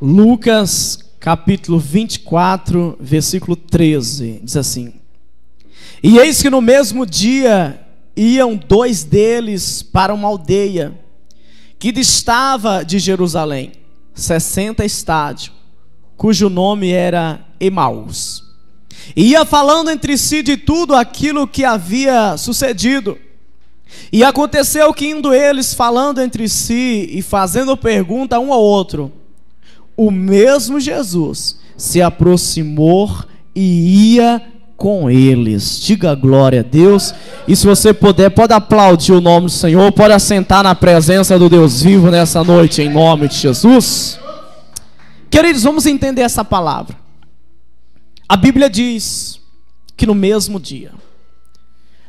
Lucas capítulo 24, versículo 13, diz assim: E eis que no mesmo dia iam dois deles para uma aldeia que distava de Jerusalém 60 estádios, cujo nome era Emaús. E ia falando entre si de tudo aquilo que havia sucedido. E aconteceu que, indo eles falando entre si e fazendo pergunta um ao outro, o mesmo Jesus se aproximou e ia com eles. Diga glória a Deus. E se você puder, pode aplaudir o nome do Senhor, pode assentar na presença do Deus vivo nessa noite, em nome de Jesus. Queridos, vamos entender essa palavra. A Bíblia diz que no mesmo dia,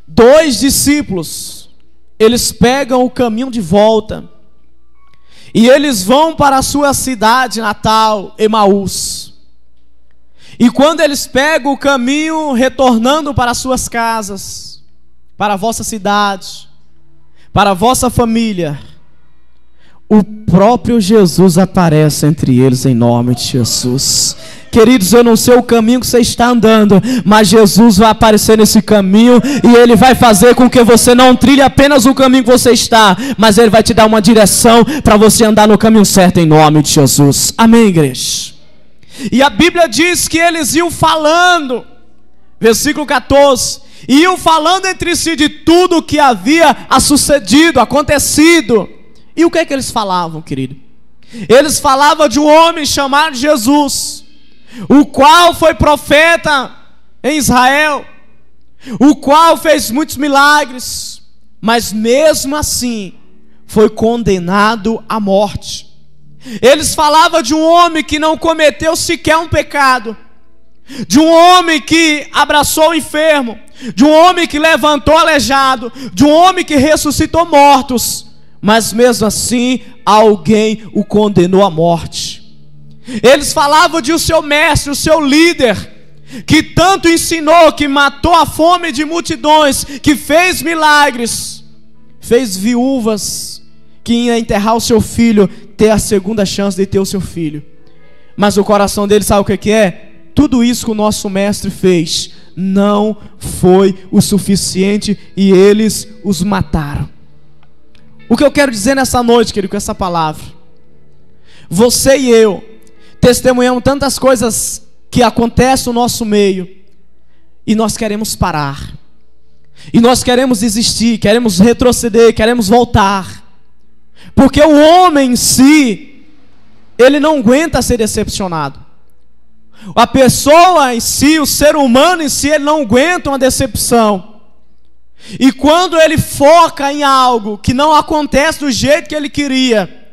dois discípulos, eles pegam o caminho de volta e eles vão para a sua cidade natal, Emaús. E quando eles pegam o caminho retornando para as suas casas, para a vossa cidade, para a vossa família, o próprio Jesus aparece entre eles em nome de Jesus. Queridos, eu não sei o caminho que você está andando, mas Jesus vai aparecer nesse caminho e Ele vai fazer com que você não trilhe apenas o caminho que você está, mas Ele vai te dar uma direção para você andar no caminho certo em nome de Jesus. Amém, igreja? E a Bíblia diz que eles iam falando, versículo 14, iam falando entre si de tudo o que havia sucedido, acontecido. E o que é que eles falavam, querido? Eles falavam de um homem chamado Jesus, o qual foi profeta em Israel, o qual fez muitos milagres, mas mesmo assim foi condenado à morte. Eles falavam de um homem que não cometeu sequer um pecado, de um homem que abraçou o enfermo, de um homem que levantou aleijado, de um homem que ressuscitou mortos, mas mesmo assim alguém o condenou à morte. Eles falavam de o seu mestre, o seu líder, que tanto ensinou, que matou a fome de multidões, que fez milagres, fez viúvas que ia enterrar o seu filho ter a segunda chance de ter o seu filho. Mas o coração dele, sabe o que é? Tudo isso que o nosso mestre fez não foi o suficiente e eles os mataram. O que eu quero dizer nessa noite, querido, com essa palavra: você e eu testemunhamos tantas coisas que acontecem no nosso meio e nós queremos parar, e nós queremos desistir, queremos retroceder, queremos voltar, porque o homem em si, ele não aguenta ser decepcionado. A pessoa em si, o ser humano em si, ele não aguenta uma decepção. E quando ele foca em algo que não acontece do jeito que ele queria,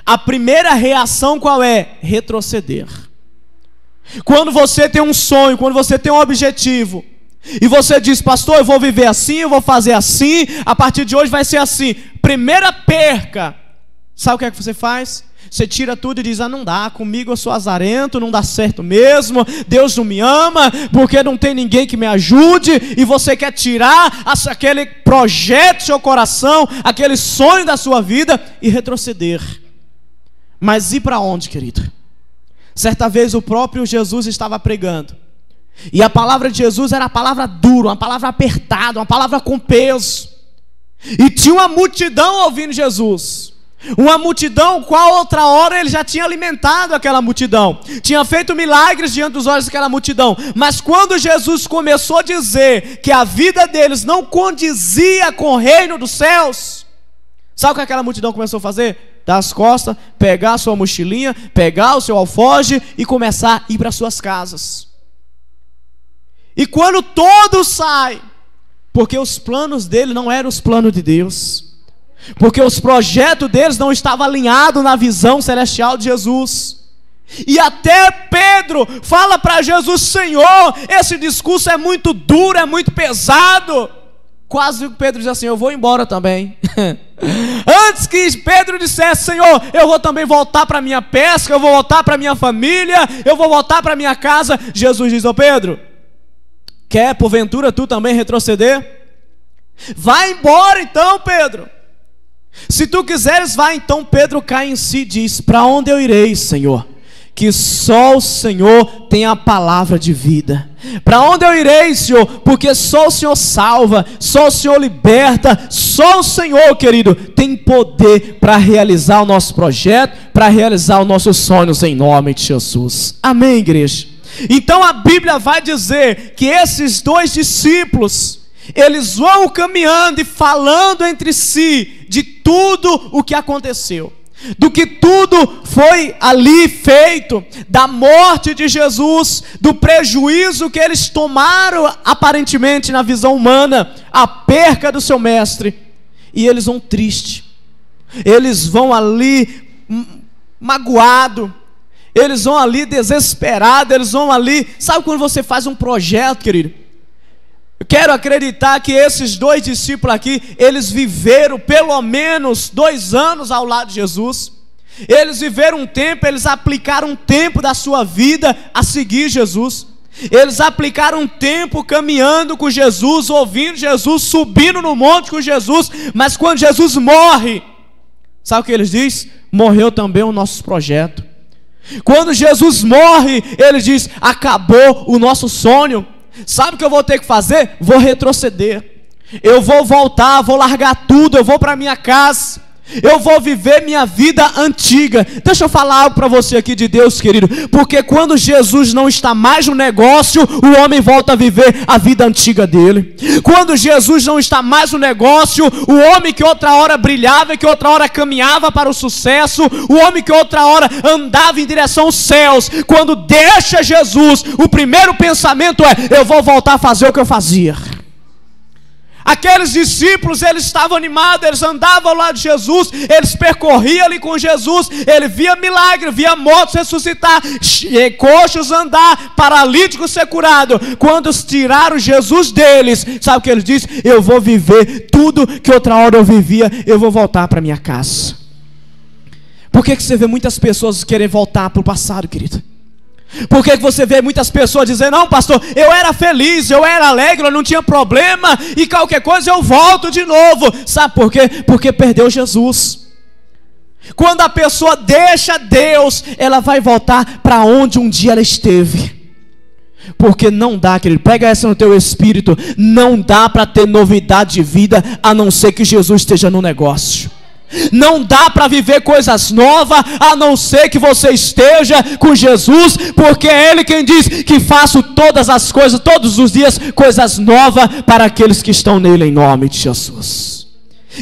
a primeira reação qual é? Retroceder. Quando você tem um sonho, quando você tem um objetivo, e você diz: pastor, eu vou viver assim, eu vou fazer assim, a partir de hoje vai ser assim. Primeira perca, sabe o que é que você faz? Você tira tudo e diz: não dá, comigo eu sou azarento, não dá certo mesmo, Deus não me ama, porque não tem ninguém que me ajude. E você quer tirar aquele projeto do seu coração, aquele sonho da sua vida e retroceder. Mas ir para onde, querido? Certa vez o próprio Jesus estava pregando, e a palavra de Jesus era a palavra dura, uma palavra apertada, uma palavra com peso. E tinha uma multidão ouvindo Jesus, uma multidão qual outra hora ele já tinha alimentado aquela multidão, tinha feito milagres diante dos olhos daquela multidão. Mas quando Jesus começou a dizer que a vida deles não condizia com o reino dos céus, sabe o que aquela multidão começou a fazer? Dar as costas, pegar a sua mochilinha, pegar o seu alforje e começar a ir para suas casas. E quando todos saem, porque os planos dele não eram os planos de Deus, porque os projetos deles não estavam alinhados na visão celestial de Jesus. E até Pedro fala para Jesus: Senhor, esse discurso é muito duro, é muito pesado. Quase Pedro diz assim: eu vou embora também. Antes que Pedro dissesse: Senhor, eu vou também voltar para minha pesca, eu vou voltar para minha família, eu vou voltar para minha casa, Jesus diz: ô Pedro, quer porventura tu também retroceder? Vai embora então, Pedro. Se tu quiseres, vai. Então Pedro cai em si e diz: para onde eu irei, Senhor? que só o Senhor tem a palavra de vida. Para onde eu irei, Senhor? Porque só o Senhor salva, só o Senhor liberta, só o Senhor, querido, tem poder para realizar o nosso projeto, para realizar os nossos sonhos em nome de Jesus. Amém, igreja? Então a Bíblia vai dizer que esses dois discípulos, eles vão caminhando e falando entre si de tudo o que aconteceu, do que tudo foi ali feito, da morte de Jesus, do prejuízo que eles tomaram aparentemente na visão humana, a perca do seu mestre, e eles vão tristes, eles vão ali magoados, eles vão ali desesperados, eles vão ali, sabe quando você faz um projeto, querido? Eu quero acreditar que esses dois discípulos aqui, eles viveram pelo menos 2 anos ao lado de Jesus. Eles viveram um tempo, eles aplicaram um tempo da sua vida a seguir Jesus. Eles aplicaram um tempo caminhando com Jesus, ouvindo Jesus, subindo no monte com Jesus. Mas quando Jesus morre, sabe o que eles dizem? Morreu também o nosso projeto. Quando Jesus morre, ele diz, acabou o nosso sonho. Sabe o que eu vou ter que fazer? Vou retroceder, eu vou voltar, vou largar tudo, eu vou para minha casa, eu vou viver minha vida antiga. Deixa eu falar algo para você aqui de Deus, querido, porque quando Jesus não está mais no negócio, o homem volta a viver a vida antiga dele. Quando Jesus não está mais no negócio, o homem que outra hora brilhava, que outra hora caminhava para o sucesso, o homem que outra hora andava em direção aos céus, quando deixa Jesus, o primeiro pensamento é, eu vou voltar a fazer o que eu fazia. Aqueles discípulos, eles estavam animados, eles andavam ao lado de Jesus, eles percorriam ali com Jesus, ele via milagre, via mortos ressuscitar, coxos andar, paralíticos ser curado. Quando tiraram Jesus deles, sabe o que eles dizem? Eu vou viver tudo que outra hora eu vivia, eu vou voltar para minha casa. Por que você vê muitas pessoas querem voltar para o passado, querido? Por que você vê muitas pessoas dizendo, não pastor, eu era feliz, eu era alegre, eu não tinha problema, e qualquer coisa eu volto de novo. Sabe por quê? Porque perdeu Jesus. Quando a pessoa deixa Deus, ela vai voltar para onde um dia ela esteve. Porque não dá, querido, pega essa no teu espírito, não dá para ter novidade de vida, a não ser que Jesus esteja no negócio. Não dá para viver coisas novas, a não ser que você esteja com Jesus, porque é Ele quem diz que faço todas as coisas, todos os dias, coisas novas para aqueles que estão nele, em nome de Jesus.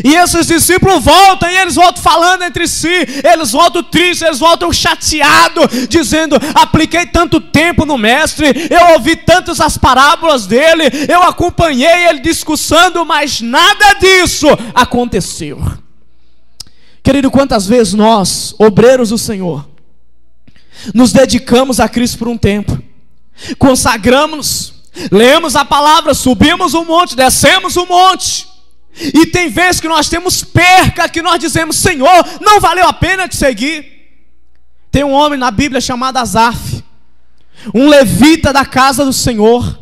E esses discípulos voltam, e eles voltam falando entre si, eles voltam tristes, eles voltam chateados, dizendo, apliquei tanto tempo no mestre, eu ouvi tantas as parábolas dele, eu acompanhei ele discursando, mas nada disso aconteceu. Querido, quantas vezes nós, obreiros do Senhor, nos dedicamos a Cristo por um tempo, consagramos-nos, lemos a palavra, subimos um monte, descemos um monte, e tem vezes que nós temos perca, que nós dizemos, Senhor, não valeu a pena te seguir. Tem um homem na Bíblia chamado Asaf, um levita da casa do Senhor,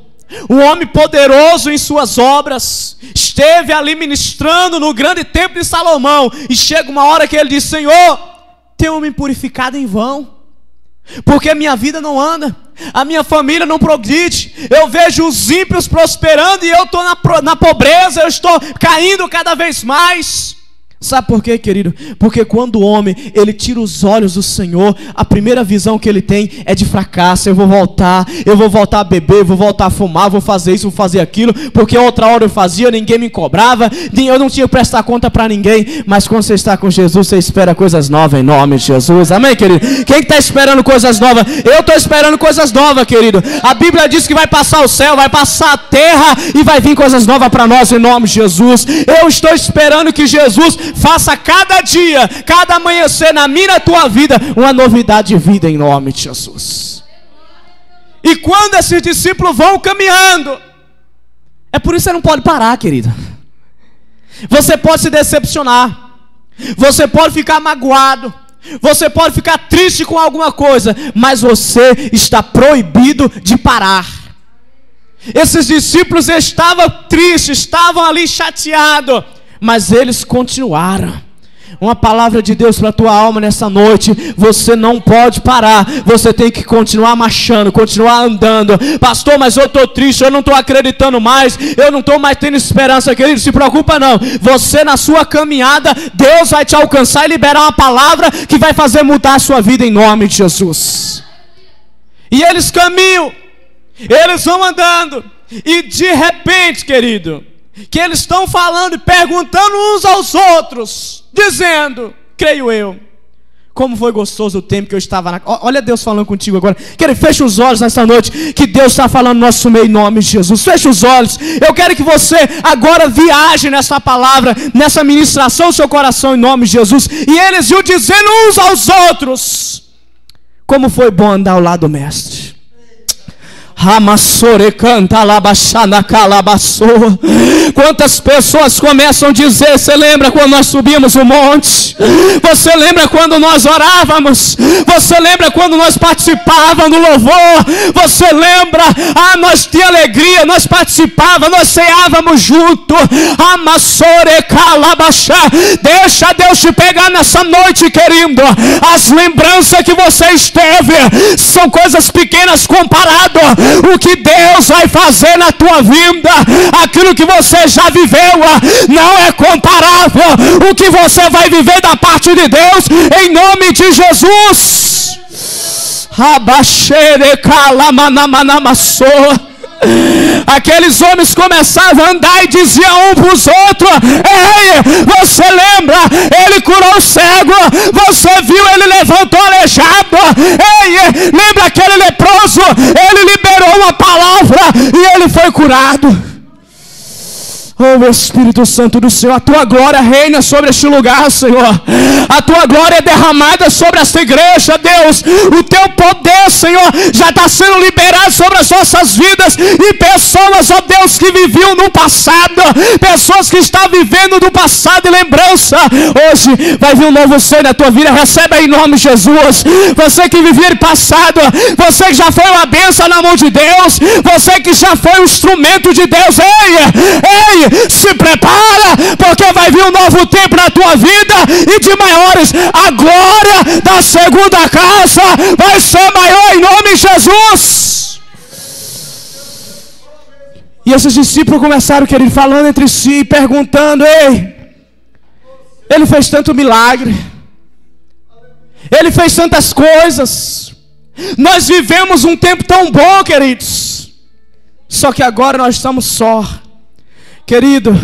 um homem poderoso em suas obras, esteve ali ministrando no grande templo de Salomão, e chega uma hora que ele diz, Senhor, tenho me purificado em vão, porque a minha vida não anda, a minha família não progride, eu vejo os ímpios prosperando, e eu estou na pobreza, eu estou caindo cada vez mais. Sabe por quê, querido? Porque quando o homem, ele tira os olhos do Senhor, a primeira visão que ele tem é de fracasso. Eu vou voltar a beber, eu vou voltar a fumar, vou fazer isso, vou fazer aquilo, porque outra hora eu fazia, ninguém me cobrava, eu não tinha que prestar conta para ninguém. Mas quando você está com Jesus, você espera coisas novas em nome de Jesus. Amém, querido? Quem está esperando coisas novas? Eu estou esperando coisas novas, querido. A Bíblia diz que vai passar o céu, vai passar a terra, e vai vir coisas novas para nós em nome de Jesus. Eu estou esperando que Jesus faça cada dia, cada amanhecer na minha e na tua vida, uma novidade de vida em nome de Jesus. E quando esses discípulos vão caminhando, é por isso que você não pode parar, querido. Você pode se decepcionar, você pode ficar magoado, você pode ficar triste com alguma coisa, mas você está proibido de parar. Esses discípulos estavam tristes, estavam ali chateados, mas eles continuaram, Uma palavra de Deus para a tua alma nessa noite. Você não pode parar. Você tem que continuar marchando, continuar andando. Pastor, mas eu estou triste, eu não estou acreditando mais, eu não estou mais tendo esperança. Querido, se preocupa não. Você na sua caminhada, Deus vai te alcançar e liberar uma palavra que vai fazer mudar a sua vida em nome de Jesus. E eles caminham, eles vão andando, e de repente, querido, que eles estão falando e perguntando uns aos outros, dizendo, creio eu, como foi gostoso o tempo que eu estava na... Olha Deus falando contigo agora. Quero feche os olhos nessa noite, que Deus está falando no nosso meio em nome de Jesus. Feche os olhos. Eu quero que você agora viaje nessa palavra, nessa ministração do seu coração em nome de Jesus. E eles iam dizendo uns aos outros, como foi bom andar ao lado do mestre. Quantas pessoas começam a dizer, você lembra quando nós subimos o monte? Você lembra quando nós orávamos? Você lembra quando nós participávamos do louvor? Você lembra? Nós tínhamos alegria, nós participávamos, nós ceávamos junto. Deixa Deus te pegar nessa noite, querido. As lembranças que você esteve são coisas pequenas comparado o que Deus vai fazer na tua vida. Aquilo que você já viveu não é comparável o que você vai viver da parte de Deus em nome de Jesus. Aqueles homens começavam a andar e diziam um para os outros: ei, você lembra? Ele curou o cego. Você viu? Ele levantou o aleijado. Ei, lembra aquele leproso? Ele liberou uma palavra e ele foi curado. Oh Espírito Santo do Senhor, a tua glória reina sobre este lugar, Senhor. A tua glória é derramada sobre esta igreja, Deus. O teu poder, Senhor, já está sendo liberado sobre as nossas vidas. E pessoas, ó Deus, que viviam no passado, pessoas que estão vivendo no passado e lembrança, hoje vai vir um novo ser na tua vida. Recebe aí em nome de Jesus. Você que vivia no passado, você que já foi uma bênção na mão de Deus, você que já foi um instrumento de Deus, ei, se prepara, porque vai vir um novo tempo na tua vida, e de maiores, a glória da segunda casa vai ser maior em nome de Jesus. E esses discípulos começaram, querido, falando entre si, perguntando: ei, ele fez tanto milagre, ele fez tantas coisas, nós vivemos um tempo tão bom, queridos, só que agora nós estamos só. Querido,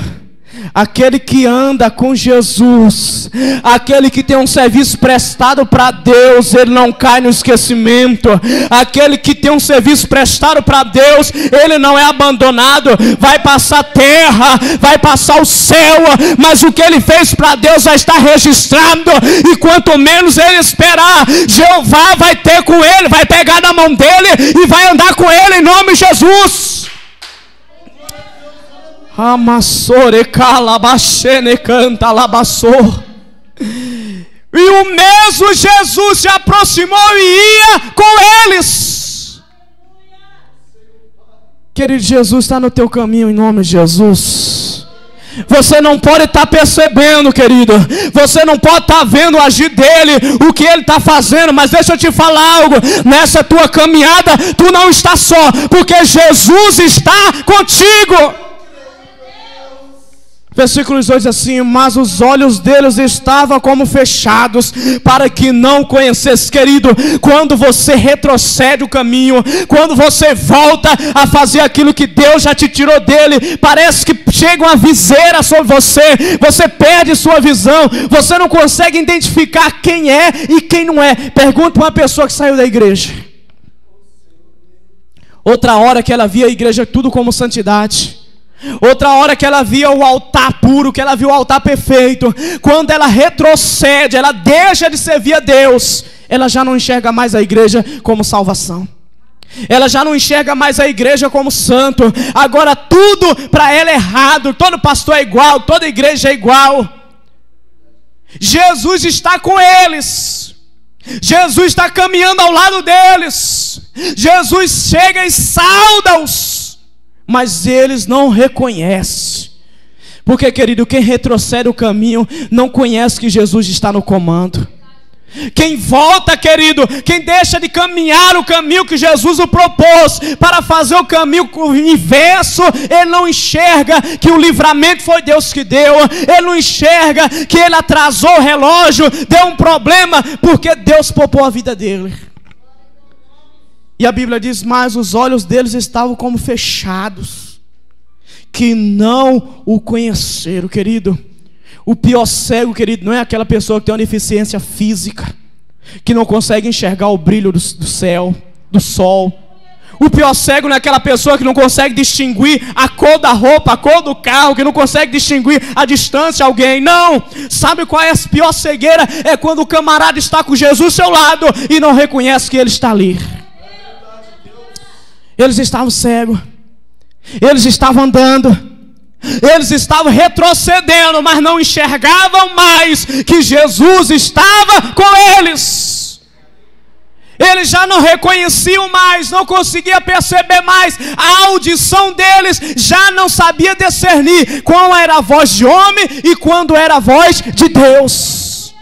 aquele que anda com Jesus, aquele que tem um serviço prestado para Deus, ele não cai no esquecimento. Aquele que tem um serviço prestado para Deus, ele não é abandonado. Vai passar terra, vai passar o céu, mas o que ele fez para Deus vai estar registrado. E quanto menos ele esperar, Jeová vai ter com ele, vai pegar na mão dele e vai andar com ele em nome de Jesus. Amassore calabachene canta labassor. E o mesmo Jesus se aproximou e ia com eles. Querido, Jesus está no teu caminho em nome de Jesus. Você não pode estar percebendo, querido, você não pode estar vendo o agir dele, o que ele está fazendo, mas deixa eu te falar algo: nessa tua caminhada, tu não está só, porque Jesus está contigo. Versículo 2 diz assim: mas os olhos deles estavam como fechados, para que não conhecesse. Querido, quando você retrocede o caminho, quando você volta a fazer aquilo que Deus já te tirou dele, parece que chega uma viseira sobre você, você perde sua visão, você não consegue identificar quem é e quem não é. Pergunta para uma pessoa que saiu da igreja. Outra hora que ela via a igreja tudo como santidade, outra hora que ela via o altar puro, que ela viu o altar perfeito. Quando ela retrocede, ela deixa de servir a Deus, ela já não enxerga mais a igreja como salvação, ela já não enxerga mais a igreja como santo. Agora tudo para ela é errado, todo pastor é igual, toda igreja é igual. Jesus está com eles, Jesus está caminhando ao lado deles, Jesus chega e sauda-os, mas eles não reconhecem. Porque, querido, quem retrocede o caminho não conhece que Jesus está no comando. Quem volta, querido, quem deixa de caminhar o caminho que Jesus o propôs para fazer o caminho inverso, ele não enxerga que o livramento foi Deus que deu, ele não enxerga que ele atrasou o relógio, deu um problema, porque Deus poupou a vida dele. E a Bíblia diz, mas os olhos deles estavam como fechados, que não o conheceram, querido. O pior cego, querido, não é aquela pessoa que tem uma deficiência física, que não consegue enxergar o brilho do céu, do sol. O pior cego não é aquela pessoa que não consegue distinguir a cor da roupa, a cor do carro, que não consegue distinguir a distância de alguém. Não! Sabe qual é a pior cegueira? É quando o camarada está com Jesus ao seu lado e não reconhece que ele está ali. Eles estavam cegos. Eles estavam andando. Eles estavam retrocedendo, mas não enxergavam mais que Jesus estava com eles. Eles já não reconheciam mais, não conseguiam perceber mais. A audição deles já não sabia discernir qual era a voz de homem e quando era a voz de Deus.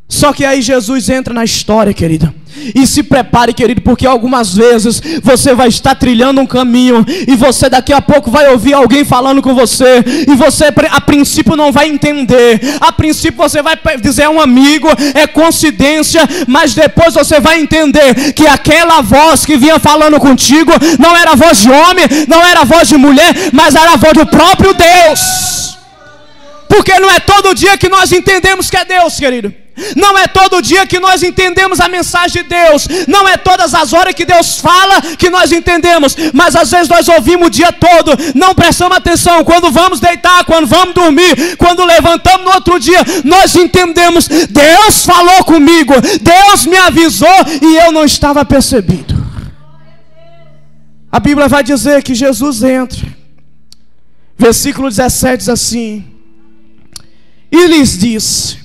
Só que aí Jesus entra na história, querido. E se prepare, querido, porque algumas vezes você vai estar trilhando um caminho e você daqui a pouco vai ouvir alguém falando com você e você a princípio não vai entender. A princípio você vai dizer é um amigo, é coincidência, mas depois você vai entender que aquela voz que vinha falando contigo não era a voz de homem, não era a voz de mulher, mas era a voz do próprio Deus. Porque não é todo dia que nós entendemos que é Deus, querido. Não é todo dia que nós entendemos a mensagem de Deus. Não é todas as horas que Deus fala que nós entendemos. Mas às vezes nós ouvimos o dia todo, não prestamos atenção. Quando vamos deitar, quando vamos dormir, quando levantamos no outro dia, nós entendemos, Deus falou comigo, Deus me avisou e eu não estava percebido. A Bíblia vai dizer que Jesus entra. Versículo 17 diz assim: e lhes disse: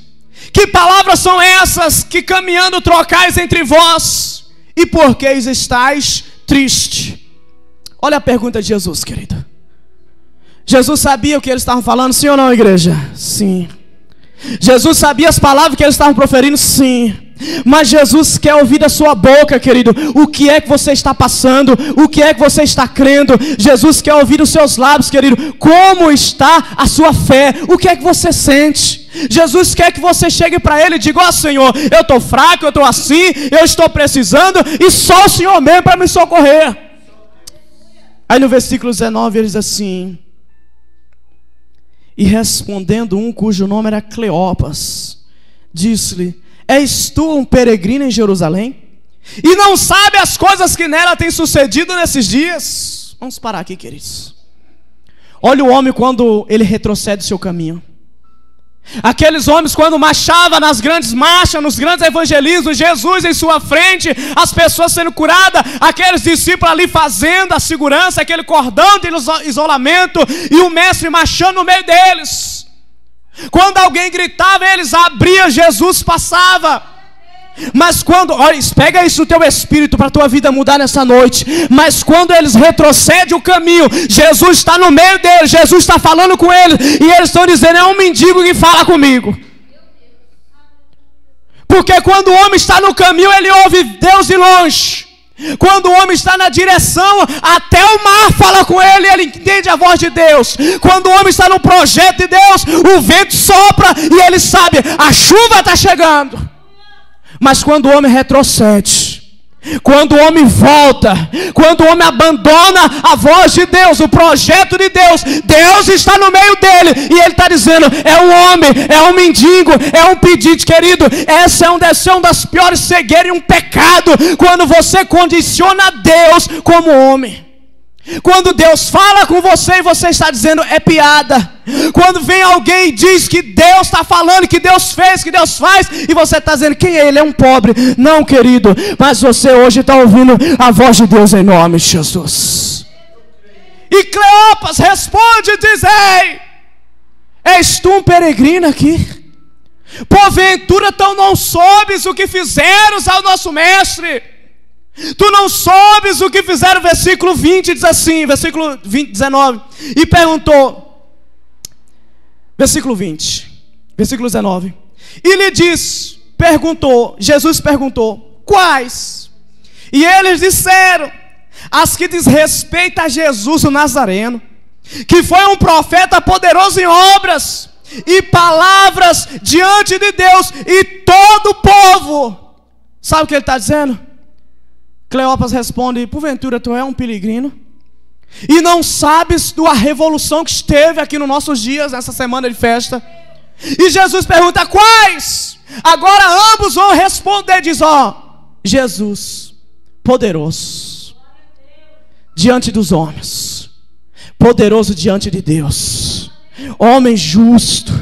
que palavras são essas que caminhando trocais entre vós? E por que estáis triste? Olha a pergunta de Jesus, querido. Jesus sabia o que eles estavam falando, sim ou não, igreja? Sim. Jesus sabia as palavras que eles estavam proferindo, sim. Mas Jesus quer ouvir da sua boca, querido, o que é que você está passando, o que é que você está crendo. Jesus quer ouvir dos seus lábios, querido, como está a sua fé, o que é que você sente. Jesus quer que você chegue para Ele e diga: ó Senhor, eu estou fraco, eu estou assim, eu estou precisando, e só o Senhor mesmo para me socorrer. Aí no versículo 19 ele diz assim: e respondendo um cujo nome era Cleopas, disse-lhe: és tu um peregrino em Jerusalém? E não sabe as coisas que nela têm sucedido nesses dias? Vamos parar aqui, queridos. Olha o homem quando ele retrocede o seu caminho. Aqueles homens quando marchavam nas grandes marchas, nos grandes evangelismos, Jesus em sua frente, as pessoas sendo curadas, aqueles discípulos ali fazendo a segurança, aquele cordão de isolamento, e o mestre marchando no meio deles. Quando alguém gritava, eles abriam, Jesus passava. Mas quando, olha, pega isso no teu espírito para a tua vida mudar nessa noite. Mas quando eles retrocedem o caminho, Jesus está no meio deles, Jesus está falando com eles, e eles estão dizendo: é um mendigo que fala comigo. Porque quando o homem está no caminho, ele ouve Deus de longe. Quando o homem está na direção, até o mar fala com ele, ele entende a voz de Deus. Quando o homem está no projeto de Deus, o vento sopra e ele sabe, a chuva está chegando. Mas quando o homem retrocede, quando o homem volta, quando o homem abandona a voz de Deus, o projeto de Deus, Deus está no meio dele, e ele está dizendo: é um homem, é um mendigo, é um pedido, querido. Essa é uma das piores cegueiras e um pecado, quando você condiciona Deus como homem. Quando Deus fala com você e você está dizendo é piada. Quando vem alguém e diz que Deus está falando, que Deus fez, que Deus faz, e você está dizendo: quem é ele? É um pobre. Não, querido, mas você hoje está ouvindo a voz de Deus em nome de Jesus. E Cleopas responde e diz: ei, és tu um peregrino aqui? Porventura tu não soubes o que fizeram ao nosso mestre? Tu não soubes o que fizeram? Versículo 20 diz assim, versículo 19: e perguntou: Versículo 20, versículo 19. E lhe disse, Jesus perguntou, quais? E eles disseram, as que diz respeito a Jesus o Nazareno, que foi um profeta poderoso em obras e palavras diante de Deus e todo o povo. Sabe o que ele está dizendo? Cleopas responde, porventura tu é um peregrino? E não sabes da revolução que esteve aqui nos nossos dias, nessa semana de festa? E Jesus pergunta, quais? Agora ambos vão responder, diz, Jesus, poderoso diante dos homens, poderoso diante de Deus, homem justo.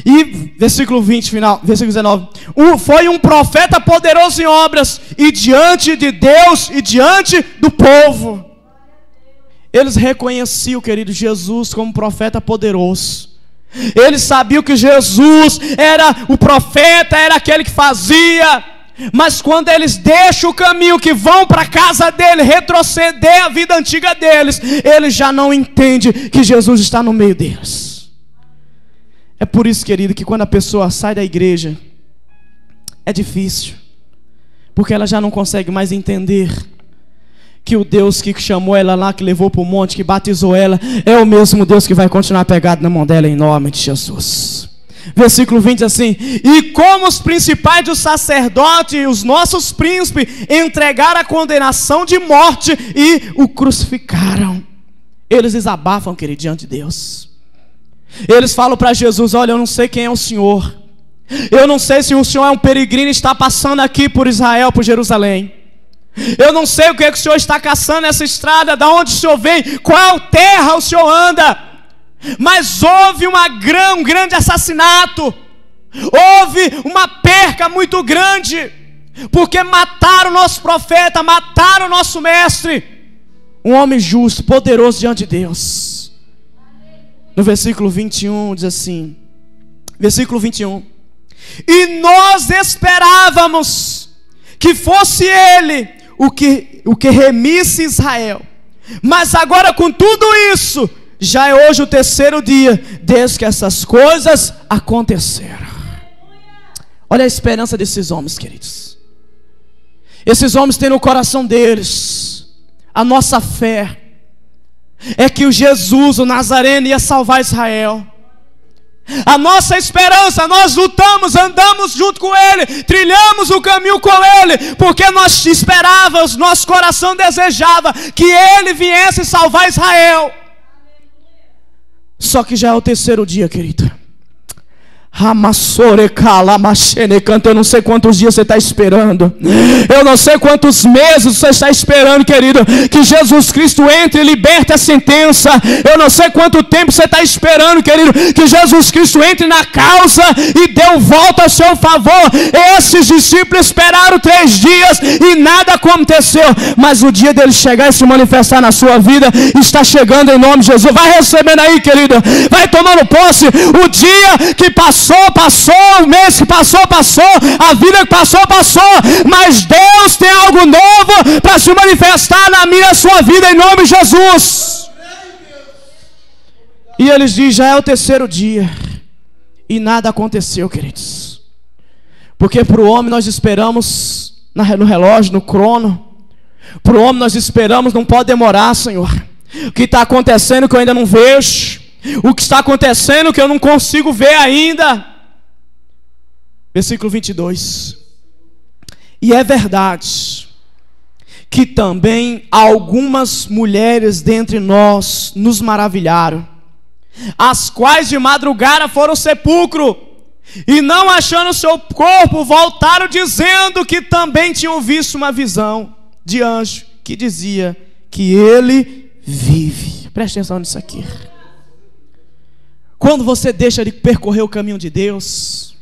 E versículo 20 final, versículo 19, foi um profeta poderoso em obras e diante de Deus e diante do povo. Eles reconheciam, querido, Jesus como profeta poderoso. Eles sabiam que Jesus era o profeta, era aquele que fazia. Mas quando eles deixam o caminho, que vão para a casa dele, retroceder a vida antiga deles, eles já não entendem que Jesus está no meio deles. É por isso, querido, que quando a pessoa sai da igreja, é difícil, porque ela já não consegue mais entender que o Deus que chamou ela lá, que levou para o monte, que batizou ela, é o mesmo Deus que vai continuar pegado na mão dela em nome de Jesus. Versículo 20 assim, e como os principais dos sacerdotes e os nossos príncipes entregaram a condenação de morte e o crucificaram. Eles desabafam, querido, diante de Deus. Eles falam para Jesus, olha, eu não sei quem é o Senhor. Eu não sei se o Senhor é um peregrino e está passando aqui por Israel, por Jerusalém. Eu não sei o que é que o Senhor está caçando nessa estrada, da onde o Senhor vem, qual terra o Senhor anda. Mas houve um grande assassinato, houve uma perca muito grande, porque mataram o nosso profeta, mataram o nosso mestre, um homem justo, poderoso diante de Deus. No versículo 21 diz assim, versículo 21, e nós esperávamos que fosse ele o que remisse Israel, mas agora com tudo isso, já é hoje o terceiro dia desde que essas coisas aconteceram. Olha a esperança desses homens, queridos. Esses homens têm no coração deles a nossa fé é que o Jesus, o Nazareno, ia salvar Israel. A nossa esperança, nós lutamos, andamos junto com Ele, trilhamos o caminho com Ele, porque nós esperávamos, nosso coração desejava que Ele viesse salvar Israel. Só que já é o terceiro dia, querido. Eu não sei quantos dias você está esperando, eu não sei quantos meses você está esperando, querido, que Jesus Cristo entre e liberte a sentença. Eu não sei quanto tempo você está esperando, querido, que Jesus Cristo entre na causa e dê volta ao seu favor. Esses discípulos esperaram 3 dias e nada aconteceu, mas o dia dele chegar e se manifestar na sua vida está chegando em nome de Jesus. Vai recebendo aí, querido, vai tomando posse. O dia que passou, o mês que passou, a vida que passou, mas Deus tem algo novo para se manifestar na minha e sua vida em nome de Jesus. E eles dizem, já é o terceiro dia e nada aconteceu, queridos, porque para o homem nós esperamos no relógio, no crono. Para o homem nós esperamos, não pode demorar, Senhor. O que está acontecendo que eu ainda não vejo, o que está acontecendo que eu não consigo ver ainda. Versículo 22. E é verdade que também algumas mulheres dentre nós nos maravilharam, as quais de madrugada foram ao sepulcro e não achando o seu corpo, voltaram dizendo que também tinham visto uma visão de anjo que dizia que ele vive. Preste atenção nisso aqui. Quando você deixa de percorrer o caminho de Deus,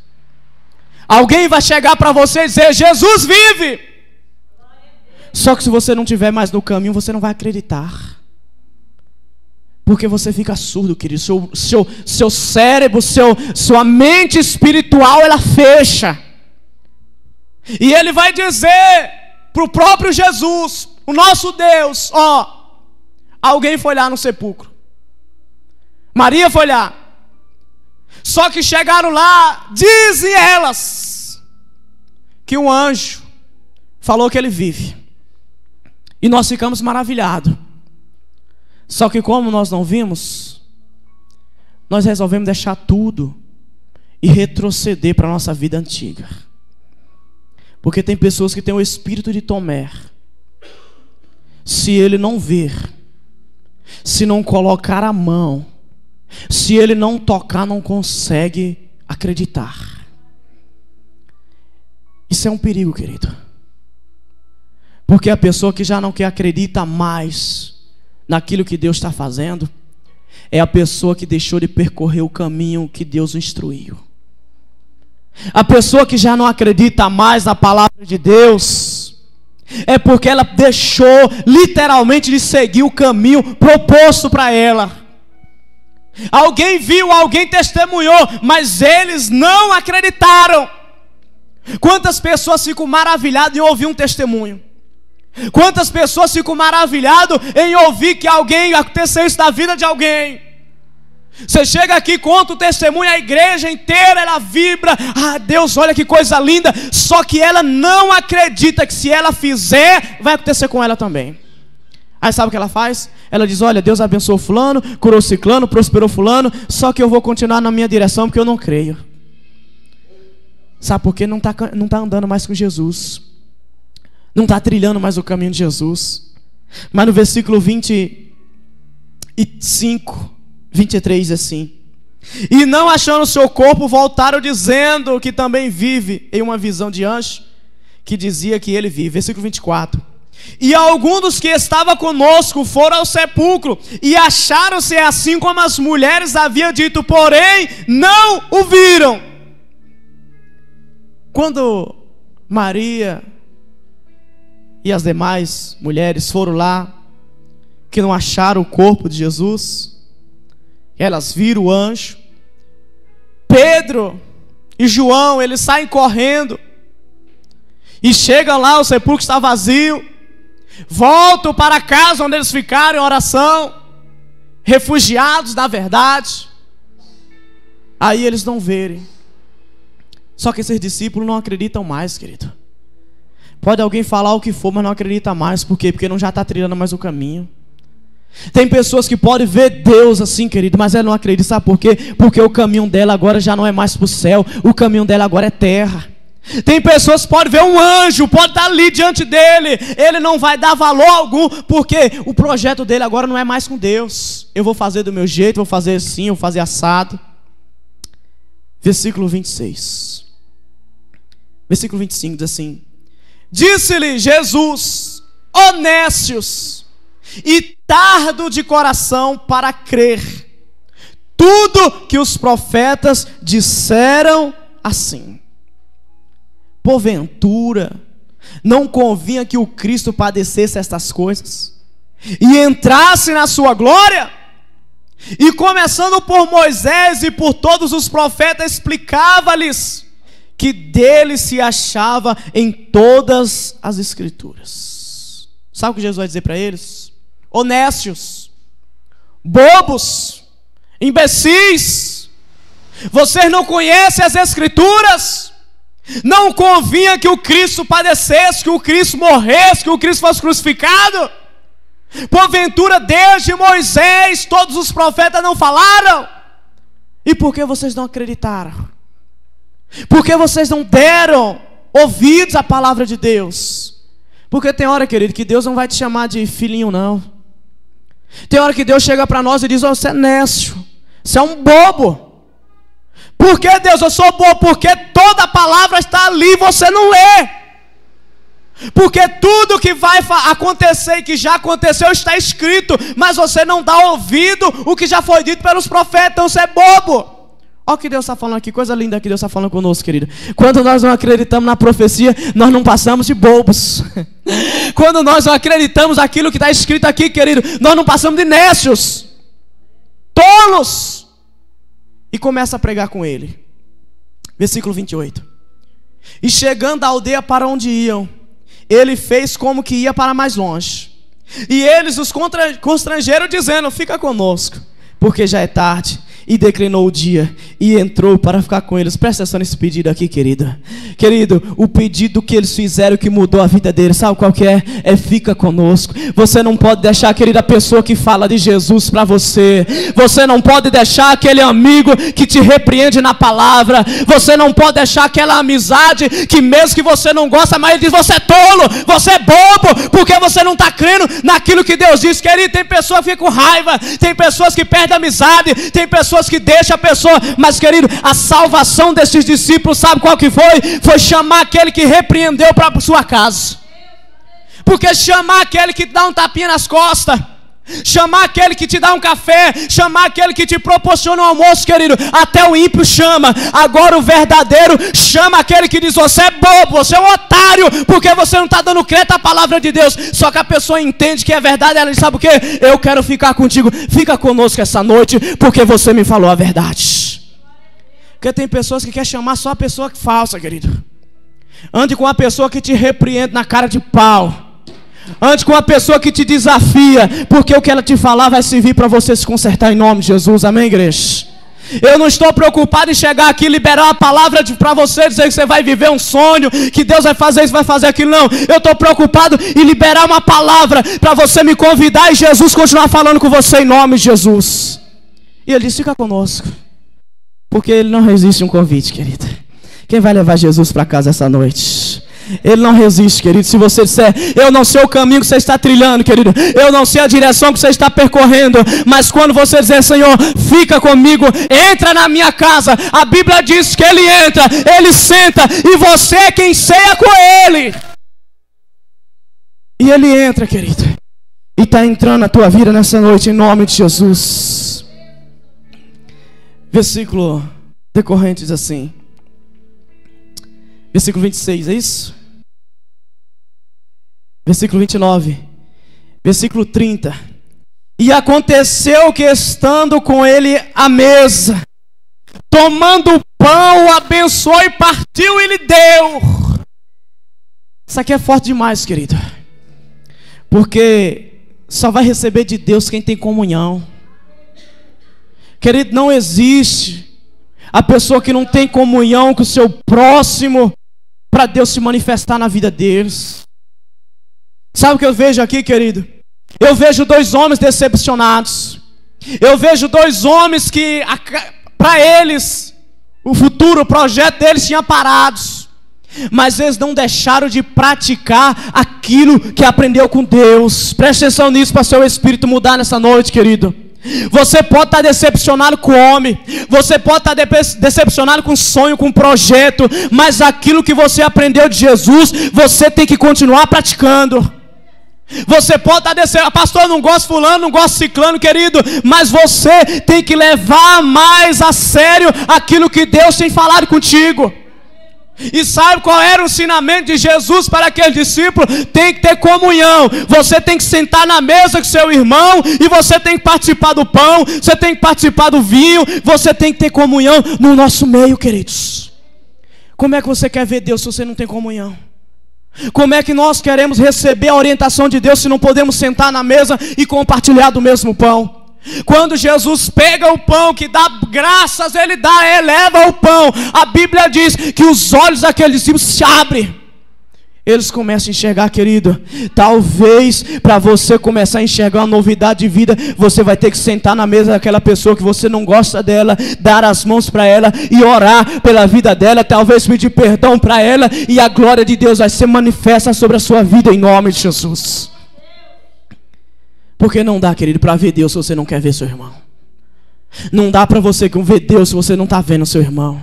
alguém vai chegar para você e dizer, Jesus vive. Só que se você não estiver mais no caminho, você não vai acreditar, porque você fica surdo, querido. Seu cérebro, sua mente espiritual, ela fecha. E ele vai dizer para o próprio Jesus, o nosso Deus, alguém foi lá no sepulcro, Maria foi lá, Só que chegaram lá, dizem elas, que um anjo falou que ele vive. E nós ficamos maravilhados. Só que como nós não vimos, nós resolvemos deixar tudo e retroceder para a nossa vida antiga. Porque tem pessoas que têm o espírito de Tomé. Se ele não ver, se não colocar a mão, se ele não tocar, não consegue acreditar. Isso é um perigo, querido. Porque a pessoa que já não quer acreditar mais naquilo que Deus está fazendo, é a pessoa que deixou de percorrer o caminho que Deus instruiu. A pessoa que já não acredita mais na palavra de Deus, é porque ela deixou literalmente de seguir o caminho proposto para ela. Alguém viu, alguém testemunhou, mas eles não acreditaram. Quantas pessoas ficam maravilhadas em ouvir um testemunho? Quantas pessoas ficam maravilhadas em ouvir que alguém aconteceu isso na vida de alguém? Você chega aqui, conta o testemunho, a igreja inteira ela vibra. Ah, Deus, olha que coisa linda. Só que ela não acredita que se ela fizer, vai acontecer com ela também. Aí sabe o que ela faz? Ela diz, olha, Deus abençoou fulano, curou ciclano, prosperou fulano, só que eu vou continuar na minha direção porque eu não creio. Sabe por quê? Não está andando mais com Jesus. Não está trilhando mais o caminho de Jesus. Mas no versículo 25, 23 assim: e não achando o seu corpo, voltaram dizendo que também vive, em uma visão de anjo que dizia que ele vive. Versículo 24: e alguns dos que estavam conosco foram ao sepulcro e acharam-se assim como as mulheres haviam dito, porém não o viram. Quando Maria e as demais mulheres foram lá, que não acharam o corpo de Jesus, elas viram o anjo. Pedro e João, eles saem correndo e chegam lá, o sepulcro está vazio. Voltam para a casa onde eles ficaram em oração, refugiados na verdade. Aí eles não verem. Só que esses discípulos não acreditam mais, querido. Pode alguém falar o que for, mas não acredita mais. Por quê? Porque não já está trilhando mais o caminho. Tem pessoas que podem ver Deus assim, querido, mas ela não acredita. Sabe por quê? Porque o caminho dela agora já não é mais para o céu. O caminho dela agora é terra. Tem pessoas que podem ver um anjo, pode estar ali diante dele, ele não vai dar valor algum, porque o projeto dele agora não é mais com Deus. Eu vou fazer do meu jeito, vou fazer assim, vou fazer assado. Versículo 26. Versículo 25 diz assim: disse-lhe Jesus, honestos e tardo de coração para crer, tudo que os profetas disseram assim. Porventura, não convinha que o Cristo padecesse estas coisas e entrasse na sua glória? E começando por Moisés e por todos os profetas, explicava-lhes que dele se achava em todas as escrituras. Sabe o que Jesus vai dizer para eles? Honestos, bobos, imbecis, vocês não conhecem as escrituras? Não convinha que o Cristo padecesse, que o Cristo morresse, que o Cristo fosse crucificado? Porventura desde Moisés todos os profetas não falaram? E por que vocês não acreditaram? Por que vocês não deram ouvidos à palavra de Deus? Porque tem hora, querido, que Deus não vai te chamar de filhinho, não. Tem hora que Deus chega para nós e diz: oh, você é nécio, você é um bobo. Por que, Deus, eu sou bobo? Porque toda a palavra está ali e você não lê. Porque tudo que vai acontecer e que já aconteceu está escrito, mas você não dá ouvido o que já foi dito pelos profetas, então você é bobo. Olha o que Deus está falando aqui, coisa linda que Deus está falando conosco, querido. Quando nós não acreditamos na profecia, nós não passamos de bobos. Quando nós não acreditamos naquilo que está escrito aqui, querido, nós não passamos de nécios, tolos. E começa a pregar com ele. Versículo 28. E chegando à aldeia para onde iam, ele fez como que ia para mais longe. E eles os constrangeram dizendo: fica conosco, porque já é tarde e declinou o dia e entrou para ficar com eles. Presta atenção nesse pedido aqui, querido. Querido, o pedido que eles fizeram que mudou a vida deles, sabe qual que é? É fica conosco. Você não pode deixar, querida, a pessoa que fala de Jesus para você. Você não pode deixar aquele amigo que te repreende na palavra. Você não pode deixar aquela amizade que mesmo que você não gosta, mas ele diz, você é tolo, você é bobo, porque você não está crendo naquilo que Deus diz. Querido, tem pessoas que ficam com raiva, tem pessoas que perdem a amizade, tem pessoas que deixam a pessoa, mas querido, a salvação desses discípulos, sabe qual que foi? Foi chamar aquele que repreendeu para sua casa. Porque chamar aquele que dá um tapinha nas costas, chamar aquele que te dá um café, chamar aquele que te proporciona um almoço, querido, até o ímpio chama. Agora o verdadeiro chama aquele que diz, você é bobo, você é um otário, porque você não está dando crédito à palavra de Deus. Só que a pessoa entende que é verdade, ela diz, sabe o que? Eu quero ficar contigo, fica conosco essa noite, porque você me falou a verdade. Porque tem pessoas que querem chamar só a pessoa falsa, querido. Ande com a pessoa que te repreende na cara de pau. Ande com a pessoa que te desafia, porque o que ela te falar vai servir para você se consertar em nome de Jesus, amém, igreja? Eu não estou preocupado em chegar aqui e liberar uma palavra para você, dizer que você vai viver um sonho, que Deus vai fazer isso, vai fazer aquilo, não. Eu estou preocupado em liberar uma palavra para você me convidar e Jesus continuar falando com você em nome de Jesus. E ele disse, fica conosco, porque ele não resiste a um convite, querida. Quem vai levar Jesus para casa essa noite? Ele não resiste, querido. Se você disser, eu não sei o caminho que você está trilhando, querido, eu não sei a direção que você está percorrendo, mas quando você dizer, Senhor, fica comigo, entra na minha casa, a Bíblia diz que Ele entra, Ele senta, e você é quem ceia com Ele. E Ele entra, querido, e está entrando na tua vida nessa noite, em nome de Jesus. Versículo decorrente diz assim, versículo 26, é isso? Versículo 29, versículo 30. E aconteceu que estando com ele à mesa, tomando o pão, o abençoou e partiu e lhe deu. Isso aqui é forte demais, querido. Porque só vai receber de Deus quem tem comunhão. Querido, não existe a pessoa que não tem comunhão com o seu próximo para Deus se manifestar na vida deles. Sabe o que eu vejo aqui, querido? Eu vejo dois homens decepcionados. Eu vejo dois homens que, para eles, o futuro, o projeto deles tinha parados. Mas eles não deixaram de praticar aquilo que aprendeu com Deus. Preste atenção nisso para seu espírito mudar nessa noite, querido. Você pode estar decepcionado com o homem, você pode estar decepcionado com o sonho, com o projeto, mas aquilo que você aprendeu de Jesus, você tem que continuar praticando. Você pode estar decepcionado, pastor, eu não gosto de fulano, não gosto de ciclano, querido, mas você tem que levar mais a sério aquilo que Deus tem falado contigo. E sabe qual era o ensinamento de Jesus para aquele discípulo? Tem que ter comunhão. Você tem que sentar na mesa com seu irmão, e você tem que participar do pão, você tem que participar do vinho, você tem que ter comunhão no nosso meio, queridos. Como é que você quer ver Deus se você não tem comunhão? Como é que nós queremos receber a orientação de Deus se não podemos sentar na mesa e compartilhar do mesmo pão? Quando Jesus pega o pão, que dá graças, Ele eleva o pão, a Bíblia diz que os olhos daqueles discípulos se abrem. Eles começam a enxergar, querido. Talvez para você começar a enxergar uma novidade de vida, você vai ter que sentar na mesa daquela pessoa que você não gosta dela, dar as mãos para ela e orar pela vida dela, talvez pedir perdão para ela, e a glória de Deus vai ser manifesta sobre a sua vida em nome de Jesus. Porque não dá, querido, para ver Deus se você não quer ver seu irmão. Não dá para você ver Deus se você não está vendo seu irmão.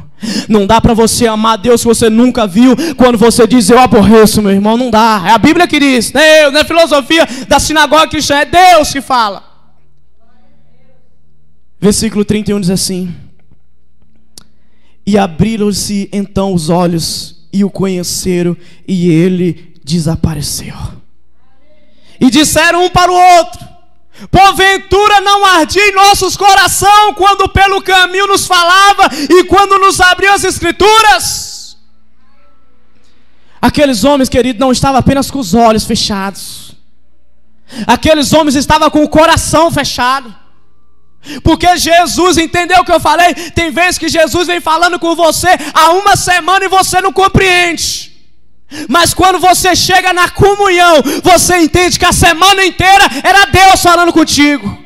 Não dá para você amar Deus se você nunca viu. Quando você diz, eu aborreço meu irmão, não dá. É a Bíblia que diz, não é filosofia da sinagoga cristã, é Deus que fala. Versículo 31 diz assim: e abriram-se então os olhos e o conheceram, e ele desapareceu. E disseram um para o outro: porventura não ardia em nossos coração quando pelo caminho nos falava e quando nos abriu as escrituras? Aqueles homens, querido, não estavam apenas com os olhos fechados. Aqueles homens estavam com o coração fechado. Porque Jesus, entendeu o que eu falei? Tem vezes que Jesus vem falando com você há uma semana e você não compreende. Mas quando você chega na comunhão, você entende que a semana inteira era Deus falando contigo.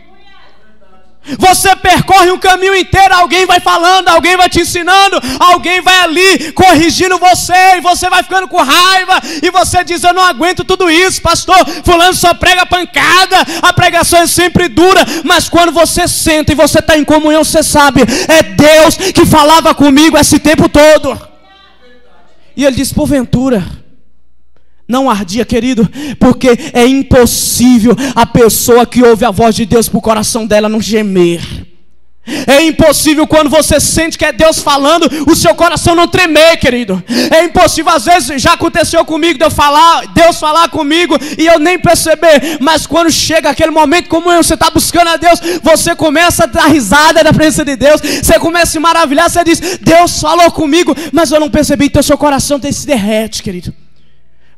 Você percorre um caminho inteiro, alguém vai falando, alguém vai te ensinando, alguém vai ali corrigindo você, e você vai ficando com raiva, e você diz: eu não aguento tudo isso, pastor, fulano só prega pancada, a pregação é sempre dura. Mas quando você senta e você está em comunhão, você sabe, é Deus que falava comigo esse tempo todo. E ele diz: porventura não ardia, querido, porque é impossível a pessoa que ouve a voz de Deus para o coração dela não gemer. É impossível quando você sente que é Deus falando, o seu coração não tremer, querido. É impossível, às vezes já aconteceu comigo de Deus falar comigo e eu nem perceber. Mas quando chega aquele momento, como você está buscando a Deus, você começa a dar risada na presença de Deus, você começa a se maravilhar, você diz: Deus falou comigo, mas eu não percebi. Então seu coração se derrete, querido.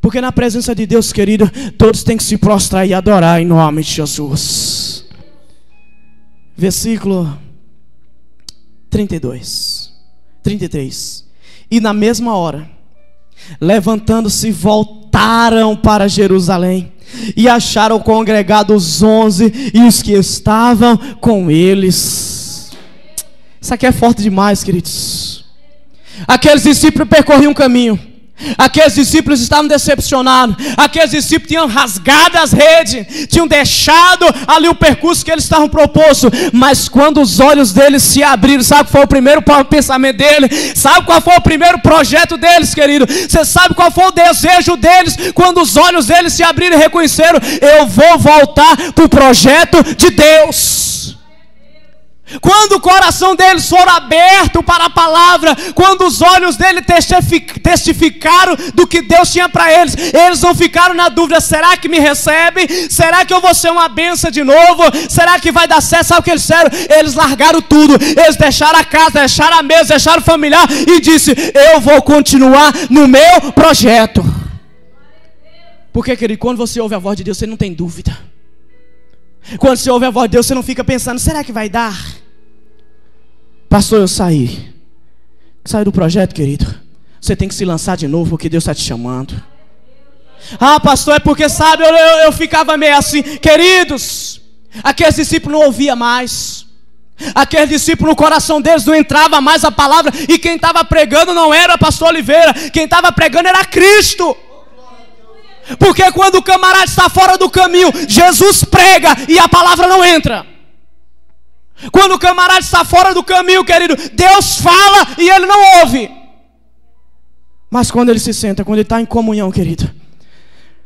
Porque na presença de Deus, querido, todos têm que se prostrar e adorar em nome de Jesus. Versículo 33. E na mesma hora, levantando-se, voltaram para Jerusalém e acharam congregados os 11 e os que estavam com eles. Isso aqui é forte demais, queridos. Aqueles discípulos percorriam um caminho. Aqueles discípulos estavam decepcionados. Aqueles discípulos tinham rasgado as redes, tinham deixado ali o percurso que eles estavam proposto. Mas quando os olhos deles se abriram, sabe qual foi o primeiro pensamento deles? Sabe qual foi o primeiro projeto deles, querido? Você sabe qual foi o desejo deles? Quando os olhos deles se abriram e reconheceram: eu vou voltar para o projeto de Deus. Quando o coração deles for aberto para a palavra, quando os olhos deles testificaram do que Deus tinha para eles, eles não ficaram na dúvida: será que me recebe? Será que eu vou ser uma bênção de novo? Será que vai dar certo? Sabe o que eles fizeram? Eles largaram tudo, eles deixaram a casa, deixaram a mesa, deixaram o familiar e disse: eu vou continuar no meu projeto. Porque, querido, quando você ouve a voz de Deus, você não tem dúvida. Quando você ouve a voz de Deus, você não fica pensando: será que vai dar? Pastor, eu saí do projeto, querido. Você tem que se lançar de novo, porque Deus está te chamando. Ah, pastor, é porque, sabe, eu ficava meio assim. Queridos, aqueles discípulos não ouviam mais. Aqueles discípulos, no coração deles não entrava mais a palavra. E quem estava pregando não era pastor Oliveira, quem estava pregando era Cristo. Porque quando o camarada está fora do caminho, Jesus prega e a palavra não entra. Quando o camarada está fora do caminho, querido, Deus fala e ele não ouve. Mas quando ele se senta, quando ele está em comunhão, querido,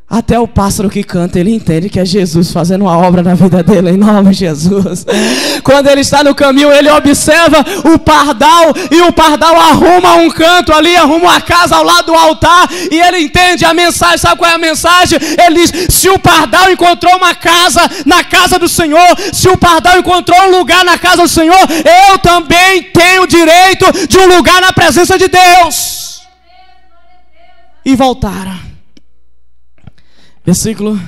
até o pássaro que canta, ele entende que é Jesus fazendo uma obra na vida dele, em nome de Jesus. Quando ele está no caminho, ele observa o pardal, e o pardal arruma um canto ali, arruma uma casa ao lado do altar, e ele entende a mensagem. Sabe qual é a mensagem? Ele diz: se o pardal encontrou uma casa na casa do Senhor, se o pardal encontrou um lugar na casa do Senhor, eu também tenho direito de um lugar na presença de Deus. E voltaram. Versículo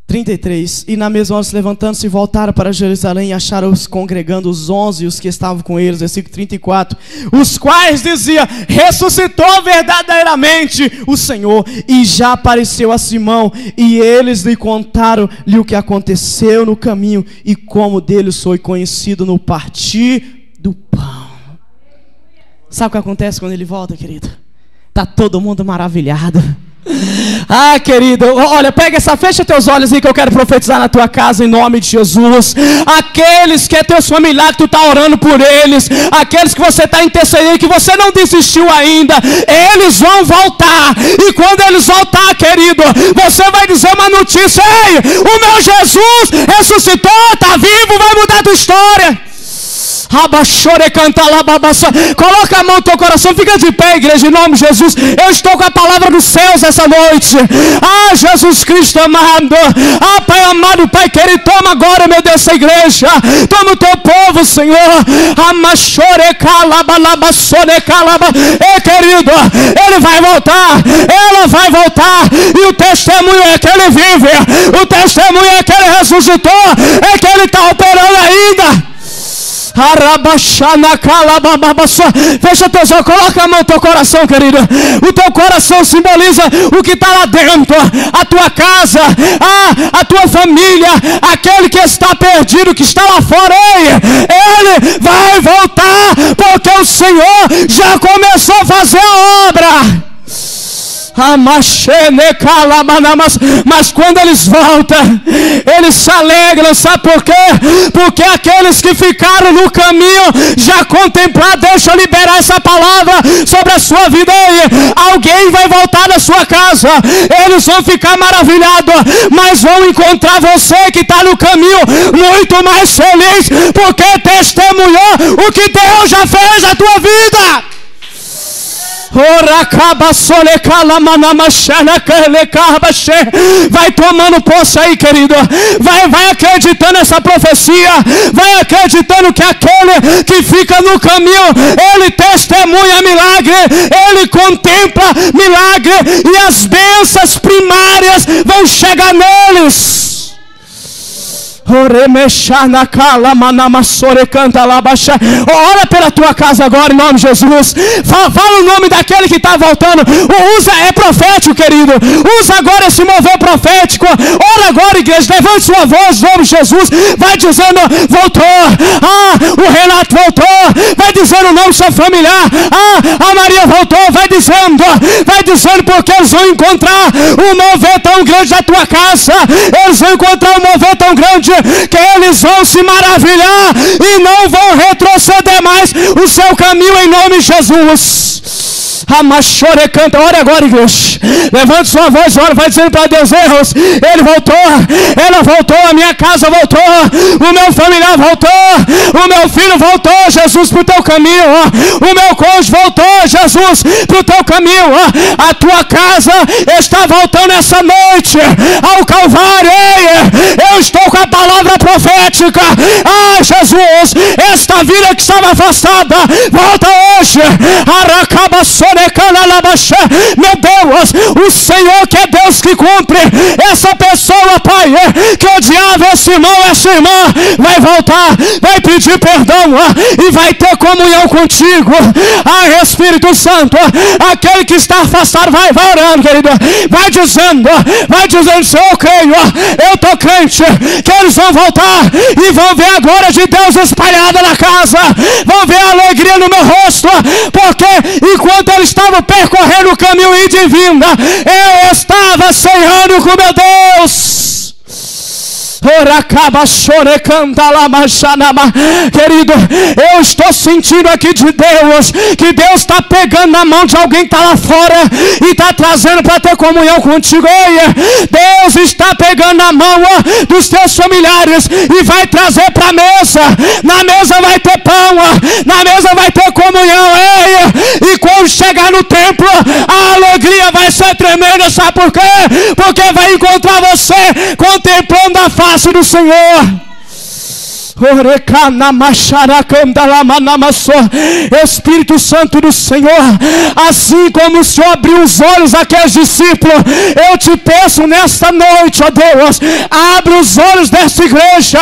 33. E na mesma hora, se levantando-se, voltaram para Jerusalém e acharam-os congregando os 11 e os que estavam com eles. Versículo 34. Os quais diziam: ressuscitou verdadeiramente o Senhor e já apareceu a Simão. E eles lhe contaram-lhe o que aconteceu no caminho e como deles foi conhecido no partir do pão. Sabe o que acontece quando ele volta, querido? Está todo mundo maravilhado. Ah, querido, olha, fecha teus olhos aí que eu quero profetizar na tua casa em nome de Jesus. Aqueles que é teus familiares, que tu está orando por eles, aqueles que você está intercedendo, que você não desistiu ainda, eles vão voltar. E quando eles voltar, querido, você vai dizer uma notícia: ei, o meu Jesus ressuscitou, está vivo, vai mudar a tua história. Coloca a mão no teu coração, fica de pé, igreja, em nome de Jesus. Eu estou com a palavra dos céus essa noite. Ah, Jesus Cristo amado. Ah, Pai amado, Pai querido, toma agora, meu Deus, essa igreja. Toma o teu povo, Senhor. Ei, querido, ele vai voltar, ela vai voltar. E o testemunho é que ele vive. O testemunho é que ele ressuscitou. É que ele está operando ainda. Fecha teus olhos, coloca a mão no teu coração, querido. O teu coração simboliza o que está lá dentro. A tua casa, a tua família, aquele que está perdido, que está lá fora. Ele vai voltar, porque o Senhor já começou a fazer a obra. Mas quando eles voltam, eles se alegram, sabe por quê? Porque aqueles que ficaram no caminho já contemplaram. Deixa eu liberar essa palavra sobre a sua vida aí. Alguém vai voltar da sua casa, eles vão ficar maravilhados, mas vão encontrar você que está no caminho muito mais feliz, porque testemunhou o que Deus já fez na tua vida. Vai tomando posse aí, querido. Vai acreditando nessa profecia. Vai acreditando que aquele que fica no caminho, ele testemunha milagre, ele contempla milagre, e as bênçãos primárias vão chegar neles. Ora pela tua casa agora, em nome de Jesus. Fala o nome daquele que está voltando. Usa, é profético, querido. Usa agora esse mover profético. Ora agora, igreja, levante sua voz em nome de Jesus. Vai dizendo: voltou. O Renato voltou. Vai dizendo o nome do seu familiar. A Maria voltou. Vai dizendo, porque eles vão encontrar um mover tão grande na tua casa. Eles vão encontrar um mover tão grande que eles vão se maravilhar e não vão retroceder mais o seu caminho, em nome de Jesus. Canta, ora agora, igreja. Levante sua voz, ora, vai dizendo para Deus: erros, ele voltou, ela voltou, a minha casa voltou, o meu familiar voltou, o meu filho voltou, Jesus, para o teu caminho, o meu cônjuge voltou, Jesus, para o teu caminho, a tua casa está voltando essa noite ao Calvário. Eu estou com a palavra profética. Jesus, esta vida que estava afastada volta hoje. Meu Deus, o Senhor, que é Deus que cumpre, essa pessoa, Pai, que odiava esse irmão, essa irmã, vai voltar, vai pedir perdão e vai ter comunhão contigo. Espírito Santo, aquele que está afastado, vai orando, querido, vai dizendo, Senhor, eu creio, eu estou crente que eles vão voltar e vão ver a glória de Deus espalhada na casa, vão ver a alegria no meu rosto, porque enquanto eles estavam percorrendo o caminho ida e vinda, eu estava ceando com meu Deus. Querido, eu estou sentindo aqui de Deus, que Deus está pegando na mão de alguém que está lá fora e está trazendo para ter comunhão contigo. Deus está pegando na mão dos teus familiares e vai trazer para a mesa. Na mesa vai ter pão, na mesa vai ter comunhão. E quando chegar no templo, a alegria vai ser tremenda. Sabe por quê? Porque vai encontrar você contemplando a face do Senhor. Espírito Santo do Senhor, assim como o Senhor abriu os olhos daqueles discípulos, eu te peço nesta noite, ó Deus, abre os olhos dessa igreja,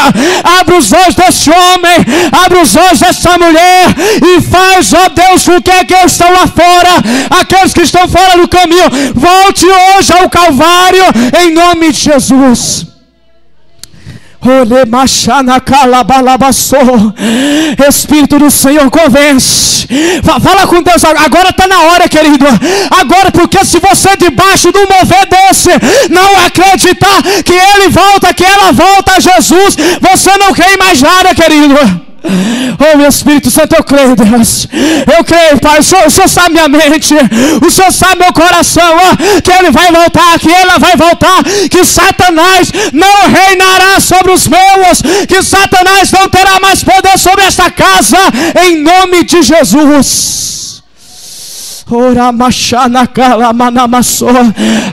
abre os olhos desse homem, abre os olhos dessa mulher e faz, ó Deus, com que aqueles estão lá fora, aqueles que estão fora do caminho, volte hoje ao Calvário, em nome de Jesus. Espírito do Senhor, convence. Fala com Deus. Agora está na hora, querido. Agora, porque se você debaixo de um mover desse não acreditar que ele volta, que ela volta a Jesus, você não quer mais nada, querido. Oh, meu Espírito Santo, eu creio, Deus. Eu creio, Pai. O Senhor sabe minha mente. O Senhor sabe meu coração. Que Ele vai voltar, que ela vai voltar. Que Satanás não reinará sobre os meus. Que Satanás não terá mais poder sobre esta casa. Em nome de Jesus.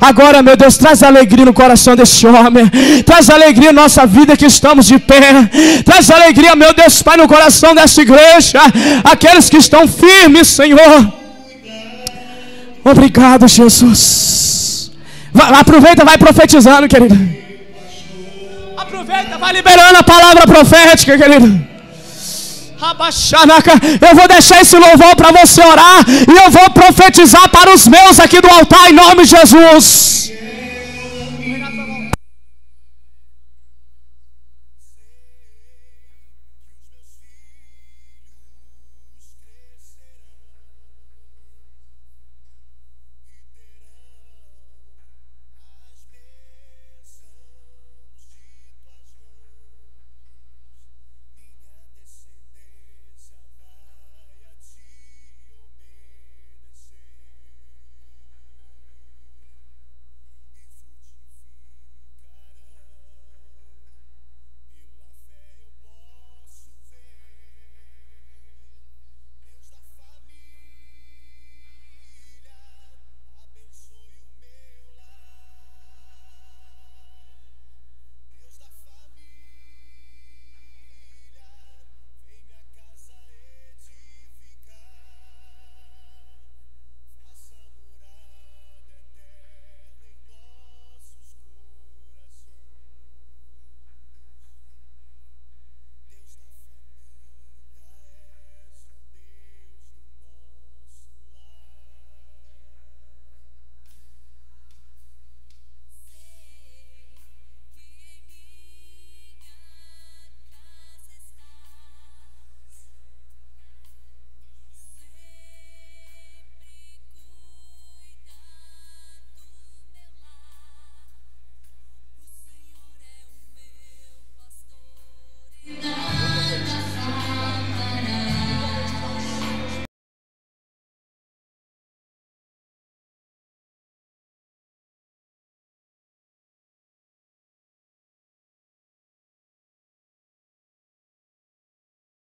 Agora, meu Deus, traz alegria no coração desse homem. Traz alegria na nossa vida que estamos de pé. Traz alegria, meu Deus, Pai, no coração dessa igreja. Aqueles que estão firmes, Senhor. Obrigado, Jesus. Aproveita, vai profetizando, querido. Aproveita, vai liberando a palavra profética, querido. Eu vou deixar esse louvor para você orar. E eu vou profetizar para os meus aqui do altar em nome de Jesus.